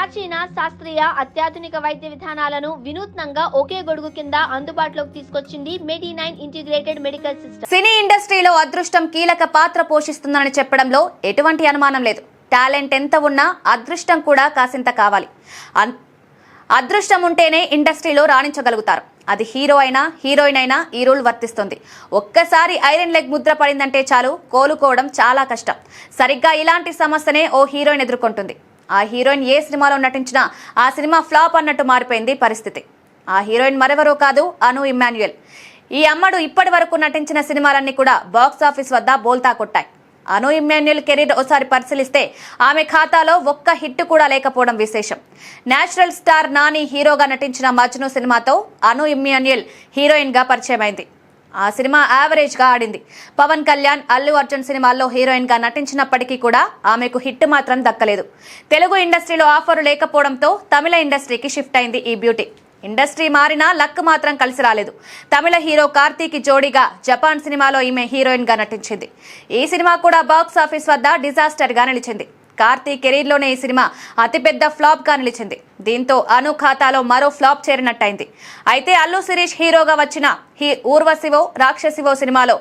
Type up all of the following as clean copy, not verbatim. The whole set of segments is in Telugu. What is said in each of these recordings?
ప్రాచీన శాస్త్రీయ అత్యాధునిక వైద్య విధానాలను వినూత్నంగా ఒకే గొడుగు కింద అందుబాటులోకి తీసుకొచ్చింది మెడి9 ఇంటిగ్రేటెడ్ మెడికల్ సిస్టమ్. సినీ ఇండస్ట్రీలో అదృష్టం కీలక పాత్ర పోషిస్తుందని చెప్పడంలో ఎటువంటి అనుమానం లేదు. టాలెంట్ ఎంత ఉన్నా అదృష్టం కూడా కాసింత కావాలి. అదృష్టం ఉంటేనే ఇండస్ట్రీలో రాణించగలుగుతారు. అది హీరో అయినా హీరోయిన్ అయినా ఈ రూల్ వర్తిస్తుంది. ఒక్కసారి ఐరన్ లెగ్ ముద్ర పడిందంటే చాలు, కోలుకోవడం చాలా కష్టం. సరిగ్గా ఇలాంటి సమస్యనే ఓ హీరోయిన్ ఎదుర్కొంటుంది. ఆ హీరోయిన్ ఏ సినిమాలో నటించినా ఆ సినిమా ఫ్లాప్ అన్నట్టు మారిపోయింది పరిస్థితి. ఆ హీరోయిన్ మరెవరో కాదు, అను ఇమ్మాన్యుయల్. ఈ అమ్మడు ఇప్పటి వరకు నటించిన సినిమాలన్నీ కూడా బాక్స్ ఆఫీస్ వద్ద బోల్తా కొట్టాయి. అను ఇమ్మాన్యుయల్ కెరీర్ ఒకసారి పరిశీలిస్తే ఆమె ఖాతాలో ఒక్క హిట్ కూడా లేకపోవడం విశేషం. నేచురల్ స్టార్ నాని హీరోగా నటించిన మజ్ను సినిమాతో అను ఇమ్మాన్యుయల్ హీరోయిన్ గా పరిచయమైంది. ఆ సినిమా యావరేజ్ గా ఆడింది. పవన్ కళ్యాణ్, అల్లు అర్జున్ సినిమాల్లో హీరోయిన్ గా నటించినప్పటికీ కూడా ఆమెకు హిట్ మాత్రం దక్కలేదు. తెలుగు ఇండస్ట్రీలో ఆఫర్ లేకపోవడంతో తమిళ ఇండస్ట్రీకి షిఫ్ట్ అయింది ఈ బ్యూటీ. ఇండస్ట్రీ మారినా లక్ మాత్రం కలిసి రాలేదు. తమిళ హీరో కార్తీకి జోడీగా జపాన్ సినిమాలో ఈమె హీరోయిన్ గా నటించింది. ఈ సినిమా కూడా బాక్స్ ఆఫీస్ వద్ద డిజాస్టర్ గా నిలిచింది. కార్తీక్ కెరీర్ లోనే ఈ సినిమా అతిపెద్ద ఫ్లాప్ గా నిలిచింది. దీంతో అను ఖాతాలో మరో ఫ్లాప్ చేరినట్టయింది. అయితే అల్లు శిరీష్ హీరోగా వచ్చిన ఊర్వశివో రాక్షసివో సినిమాలో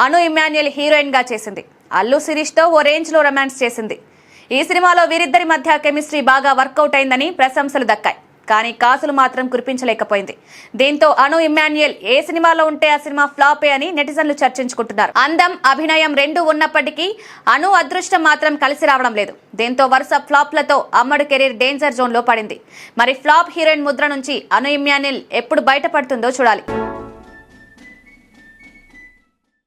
అను ఇమ్మాన్యుయల్ హీరోయిన్ గా చేసింది. అల్లు శిరీష్ తో ఓ రేంజ్ లో రొమాన్స్ చేసింది. ఈ సినిమాలో వీరిద్దరి మధ్య కెమిస్ట్రీ బాగా వర్కౌట్ అయిందని ప్రశంసలు దక్కాయి. కానీ కాసులు మాత్రం కురిపించలేకపోయింది. దీంతో అను ఇమ్మాన్యుయల్ ఏ సినిమాలో ఉంటే ఆ సినిమా ఫ్లాపే అని నెటిజన్లు చర్చించుకుంటున్నారు. అందం, అభినయం రెండూ ఉన్నప్పటికీ అను అదృష్టం మాత్రం కలిసి రావడం లేదు. దీంతో వరుస ఫ్లాప్లతో అమ్మడు కెరీర్ డేంజర్ జోన్ లో పడింది. మరి ఫ్లాప్ హీరోయిన్ ముద్ర నుంచి అను ఇమ్మాన్యుయల్ ఎప్పుడు బయటపడుతుందో చూడాలి.